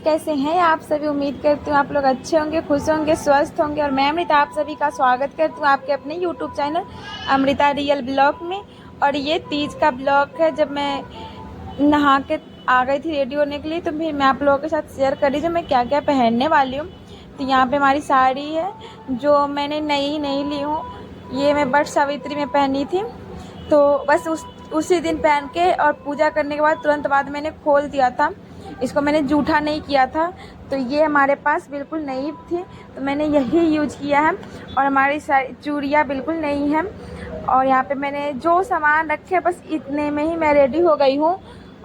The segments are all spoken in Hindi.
कैसे हैं आप सभी। उम्मीद करती हूँ आप लोग अच्छे होंगे, खुश होंगे, स्वस्थ होंगे। और मैं अमृता आप सभी का स्वागत करती हूँ आपके अपने YouTube channel Amrita real blog में। और ये तीज का ब्लॉग है, जब मैं नहा के आ गई थी रेडी होने के लिए, तो फिर मैं आप लोगों के साथ शेयर कर रही हूँ मैं क्या क्या पहनने वाली हूँ। तो यहाँ पे हमारी साड़ी है जो मैंने नई नहीं ली हूँ, ये मैं वट सावित्री में पहनी थी। तो बस उसी दिन पहन के और पूजा करने के बाद तुरंत बाद मैंने खोल दिया था, इसको मैंने जूठा नहीं किया था। तो ये हमारे पास बिल्कुल नई थी, तो मैंने यही यूज किया है। और हमारी सारी चूड़ियाँ बिल्कुल नई हैं। और यहाँ पे मैंने जो सामान रखे बस इतने में ही मैं रेडी हो गई हूँ।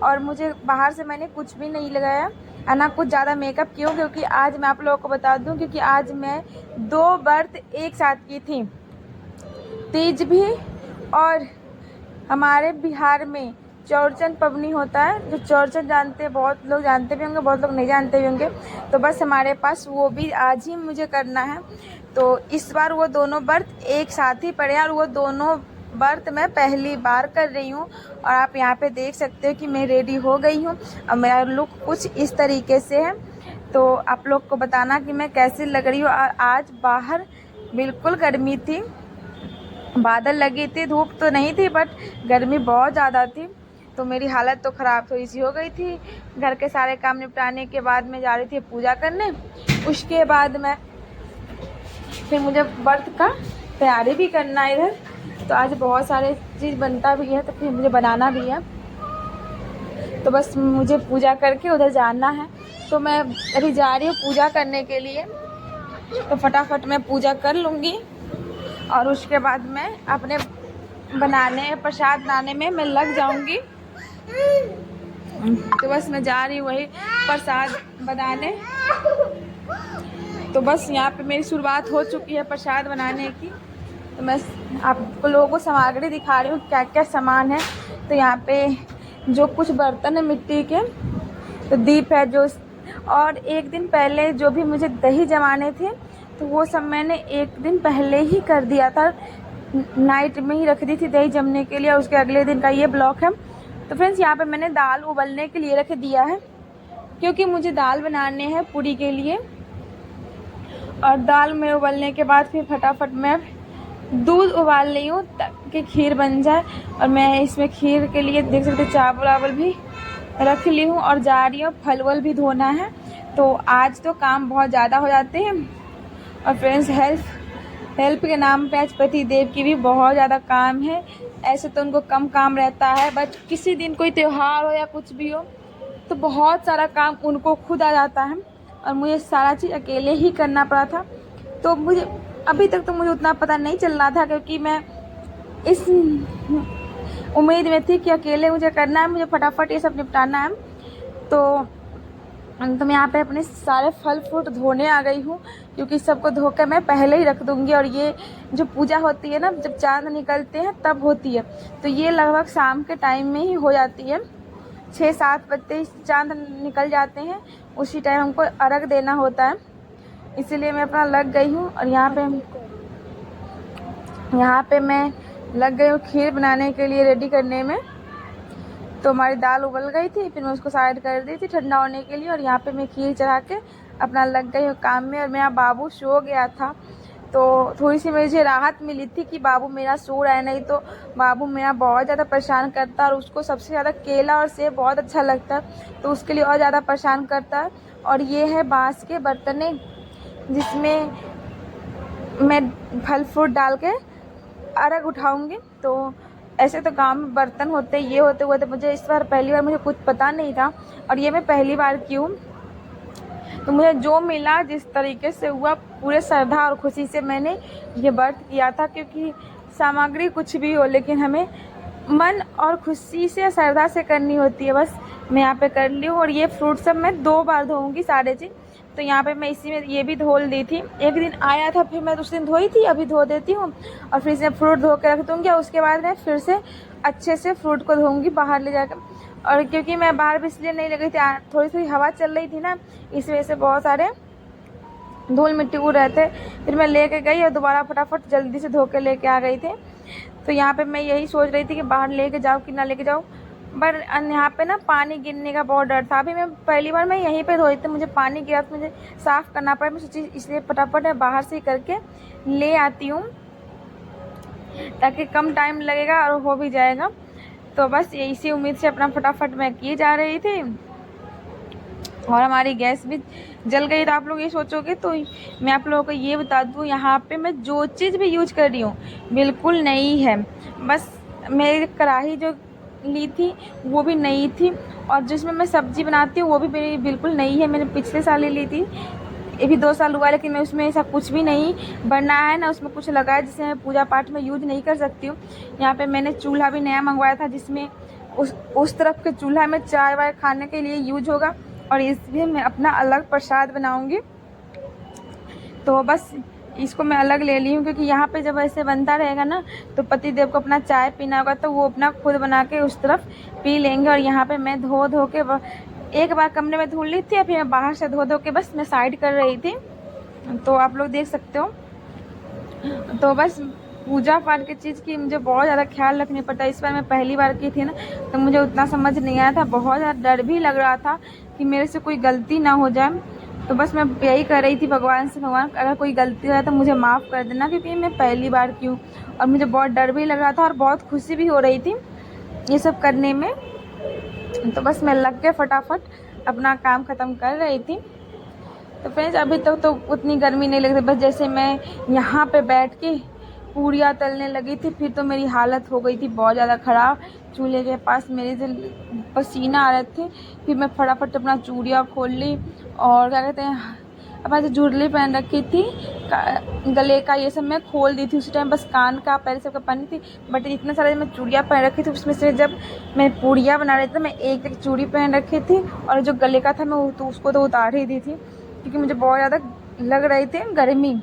और मुझे बाहर से मैंने कुछ भी नहीं लगाया है ना, कुछ ज़्यादा मेकअप क्यों, क्योंकि आज मैं आप लोगों को बता दूँ, क्योंकि आज मैं 2 व्रत एक साथ की थी, तीज भी और हमारे बिहार में चौरचन पवनी होता है। जो चौरचन जानते हैं, बहुत लोग जानते भी होंगे, बहुत लोग नहीं जानते भी होंगे। तो बस हमारे पास वो भी आज ही मुझे करना है। तो इस बार वो दोनों व्रत एक साथ ही पड़े और वो दोनों व्रत मैं पहली बार कर रही हूँ। और आप यहाँ पे देख सकते हो कि मैं रेडी हो गई हूँ और मेरा लुक कुछ इस तरीके से है। तो आप लोग को बताना कि मैं कैसी लग रही हूँ। और आज बाहर बिल्कुल गर्मी थी, बादल लगी थी, धूप तो नहीं थी बट गर्मी बहुत ज़्यादा थी। तो मेरी हालत तो ख़राब थोड़ी सी हो गई थी। घर के सारे काम निपटाने के बाद मैं जा रही थी पूजा करने। उसके बाद मैं फिर मुझे व्रत का तैयारी भी करना है इधर। तो आज बहुत सारे चीज़ बनता भी है, तो फिर मुझे बनाना भी है। तो बस मुझे पूजा करके उधर जाना है। तो मैं अभी जा रही हूँ पूजा करने के लिए। तो फटाफट मैं पूजा कर लूँगी और उसके बाद मैं अपने प्रसाद बनाने में मैं लग जाऊंगी। तो बस मैं जा रही हूँ वही प्रसाद बनाने। तो बस यहाँ पे मेरी शुरुआत हो चुकी है प्रसाद बनाने की। तो मैं आप लोगों को सामग्री दिखा रही हूँ क्या क्या सामान है। तो यहाँ पे जो कुछ बर्तन है मिट्टी के, तो दीप है जो, और एक दिन पहले जो भी मुझे दही जमाने थे तो वो सब मैंने एक दिन पहले ही कर दिया था, नाइट में ही रख दी थी दही जमने के लिए। और उसके अगले दिन का ये ब्लॉक है। तो फ्रेंड्स यहाँ पे मैंने दाल उबलने के लिए रख दिया है, क्योंकि मुझे दाल बनाने हैं पूरी के लिए। और दाल में उबलने के बाद फिर फटाफट मैं दूध उबाल रही हूँ ताकि खीर बन जाए। और मैं इसमें खीर के लिए देख सकते चावल वावल भी रख ली हूँ और जा रही हूँ, फल वल भी धोना है। तो आज तो काम बहुत ज़्यादा हो जाते हैं। और फ्रेंड्स हेल्प के नाम पे आज पति देव की भी बहुत ज़्यादा काम है। ऐसे तो उनको कम काम रहता है, बट किसी दिन कोई त्यौहार हो या कुछ भी हो तो बहुत सारा काम उनको खुद आ जाता है। और मुझे सारा चीज़ अकेले ही करना पड़ा था। तो मुझे अभी तक तो मुझे उतना पता नहीं चल रहा था, क्योंकि मैं इस उम्मीद में थी कि अकेले मुझे करना है, मुझे फटाफट ये सब निपटाना है। तो मैं यहाँ पे अपने सारे फल फ्रूट धोने आ गई हूँ, क्योंकि सबको धोकर मैं पहले ही रख दूँगी। और ये जो पूजा होती है ना, जब चाँद निकलते हैं तब होती है। तो ये लगभग शाम के टाइम में ही हो जाती है, 6-7 बजते ही चाँद निकल जाते हैं, उसी टाइम हमको अर्घ देना होता है। इसीलिए मैं अपना लग गई हूँ। और यहाँ पे मैं लग गई हूँ खीर बनाने के लिए, रेडी करने में। तो हमारी दाल उबल गई थी, फिर मैं उसको साइड कर दी थी ठंडा होने के लिए। और यहाँ पे मैं खीर चढ़ा के अपना लग गई हूँ काम में। और मेरा बाबू सो गया था, तो थोड़ी सी मुझे राहत मिली थी कि बाबू मेरा सो रहा है। नहीं तो बाबू मेरा बहुत ज़्यादा परेशान करता है, और उसको सबसे ज़्यादा केला और सेब बहुत अच्छा लगता है, तो उसके लिए और ज़्यादा परेशान करता है। और ये है बाँस के बर्तने, जिसमें मैं फल फ्रूट डाल के अर्घ उठाऊँगी। तो ऐसे तो गांव में बर्तन होते ये होते हुए, तो मुझे इस बार पहली बार मुझे कुछ पता नहीं था, और ये मैं पहली बार की हूँ। तो मुझे जो मिला जिस तरीके से हुआ, पूरे श्रद्धा और खुशी से मैंने ये व्रत किया था। क्योंकि सामग्री कुछ भी हो, लेकिन हमें मन और खुशी से श्रद्धा से करनी होती है। बस मैं यहाँ पे कर ली हूँ। और ये फ्रूट सब मैं 2 बार धोऊँगी सारे चीज़। तो यहाँ पे मैं इसी में ये भी धो दी थी, एक दिन आया था, फिर मैं उस दिन धोई थी, अभी धो देती हूँ। और फिर से फ्रूट धो के रख दूँगी, और उसके बाद मैं फिर से अच्छे से फ्रूट को धोऊँगी बाहर ले जाकर। और क्योंकि मैं बाहर भी इसलिए नहीं लगी थी, थोड़ी थोड़ी हवा चल रही थी ना, इस वजह से बहुत सारे धूल मिट्टी उड़ रहे थे। फिर मैं लेके गई और दोबारा फटाफट जल्दी से धो के लेके आ गई थी। तो यहाँ पे मैं यही सोच रही थी कि बाहर लेके जाऊँ कि ना लेके जाऊँ, पर यहाँ पे ना पानी गिरने का बहुत डर था। अभी मैं पहली बार मैं यहीं पे धोई थी, मुझे पानी गिरा तो मुझे साफ़ करना पड़ा। मैं सोची इसलिए फटाफट मैं बाहर से ही करके ले आती हूँ ताकि कम टाइम लगेगा और हो भी जाएगा। तो बस इसी उम्मीद से अपना फटाफट मैं किए जा रही थी और हमारी गैस भी जल गई। तो आप लोग ये सोचोगे, तो मैं आप लोगों को ये बता दूँ, यहाँ पे मैं जो चीज़ भी यूज कर रही हूँ बिल्कुल नई है। बस मेरी कढ़ाई जो ली थी वो भी नई थी और जिसमें मैं सब्ज़ी बनाती हूँ वो भी मेरी बिल्कुल नई है। मैंने पिछले साल ही ली थी, ये भी 2 साल हुआ, लेकिन मैं उसमें ऐसा कुछ भी नहीं बनना है ना उसमें कुछ लगा है जिसे मैं पूजा पाठ में यूज नहीं कर सकती हूँ। यहाँ पे मैंने चूल्हा भी नया मंगवाया था जिसमें उस तरफ के चूल्हा में चाय वाय खाने के लिए यूज होगा और इसलिए मैं अपना अलग प्रसाद बनाऊँगी। तो बस इसको मैं अलग ले ली हूँ क्योंकि यहाँ पे जब ऐसे बनता रहेगा ना तो पति देव को अपना चाय पीना होगा तो वो अपना खुद बना के उस तरफ पी लेंगे। और यहाँ पे मैं धो के एक बार कमरे में धुल ली थी, अभी मैं बाहर से धो के बस मैं साइड कर रही थी, तो आप लोग देख सकते हो। तो बस पूजा पाठ की चीज़ की मुझे बहुत ज़्यादा ख्याल रखनी पड़ता है। इस बार मैं पहली बार की थी ना तो मुझे उतना समझ नहीं आया था, बहुत ज़्यादा डर भी लग रहा था कि मेरे से कोई गलती ना हो जाए। तो बस मैं यही कर रही थी भगवान से, भगवान अगर कोई गलती हो जाए तो मुझे माफ़ कर देना क्योंकि मैं पहली बार की हूँ और मुझे बहुत डर भी लग रहा था और बहुत खुशी भी हो रही थी ये सब करने में। तो बस मैं लग के फटाफट अपना काम ख़त्म कर रही थी। तो फ्रेंड्स अभी तक तो उतनी गर्मी नहीं लग रही, बस जैसे मैं यहाँ पे बैठ के पूड़ियाँ तलने लगी थी फिर तो मेरी हालत हो गई थी बहुत ज़्यादा ख़राब। चूल्हे के पास मेरे से पसीना आ रहे थे, फिर मैं फटाफट अपना चूड़ियाँ खोल ली और क्या कहते हैं अपना जो ज्वेलरी पहन रखी थी गले का ये सब मैं खोल दी थी उसी टाइम, बस कान का पैर सब का पहनी थी। बट इतना सारा मैं चूड़ियाँ पहन रखी थी उसमें से जब मैं पूड़ियाँ बना रही थी मैं एक चूड़ी पहन रखी थी और जो गले का था मैं उसको तो उतार ही दी थी क्योंकि मुझे बहुत ज़्यादा लग रही थी गर्मी।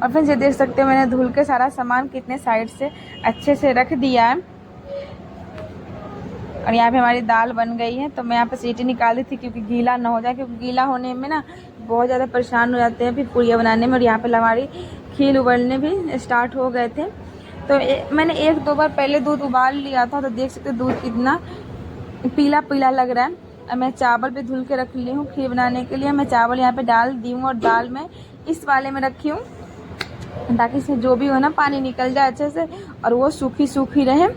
और फिर ये देख सकते हो मैंने धुल के सारा सामान कितने साइड से अच्छे से रख दिया है। और यहाँ पे हमारी दाल बन गई है तो मैं यहाँ पे सीटी निकाल दी थी क्योंकि गीला ना हो जाए, क्योंकि गीला होने में ना बहुत ज़्यादा परेशान हो जाते हैं फिर पूड़ियाँ बनाने में। और यहाँ पे हमारी खीर उबलने भी स्टार्ट हो गए थे। तो मैंने 1-2 बार पहले दूध उबाल लिया था तो देख सकते हो दूध कितना पीला पीला लग रहा है। और मैं चावल भी धुल के रख ली हूँ खीर बनाने के लिए। मैं चावल यहाँ पे डाल दी हूँ और दाल मैं इस वाले में रखी हूँ ताकि इसमें जो भी हो ना पानी निकल जाए अच्छे से और वो सूखी सूखी रहे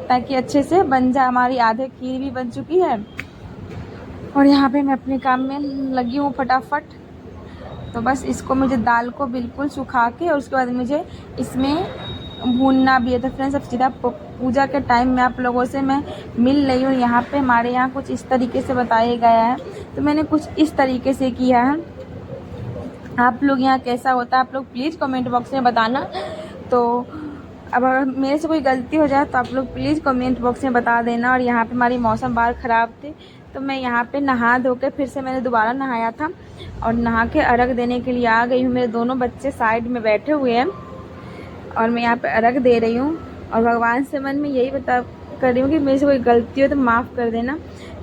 ताकि अच्छे से बन जाए। हमारी आधे खीर भी बन चुकी है और यहाँ पे मैं अपने काम में लगी हूँ फटाफट। तो बस इसको मुझे दाल को बिल्कुल सुखा के और उसके बाद मुझे इसमें भूनना भी है। तो फ्रेंड्स अब सीधा पूजा के टाइम में आप लोगों से मैं मिल रही हूँ। यहाँ पे हमारे यहाँ कुछ इस तरीके से बताया गया है तो मैंने कुछ इस तरीके से किया है। आप लोग यहाँ कैसा होता है आप लोग प्लीज़ कमेंट बॉक्स में बताना। तो अब अगर मेरे से कोई गलती हो जाए तो आप लोग प्लीज़ कमेंट बॉक्स में बता देना। और यहाँ पे हमारी मौसम बाहर ख़राब थी तो मैं यहाँ पे नहा धो के फिर से मैंने दोबारा नहाया था और नहा के अर्घ देने के लिए आ गई हूँ। मेरे दोनों बच्चे साइड में बैठे हुए हैं और मैं यहाँ पे अर्घ दे रही हूँ और भगवान से मन में यही कर रही हूँ कि मेरे से कोई गलती हो तो माफ़ कर देना।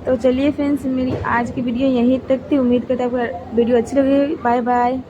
तो चलिए फ्रेंड्स मेरी आज की वीडियो यहीं तक थी। उम्मीद करते हैं आपको वीडियो अच्छी लगी। Bye bye.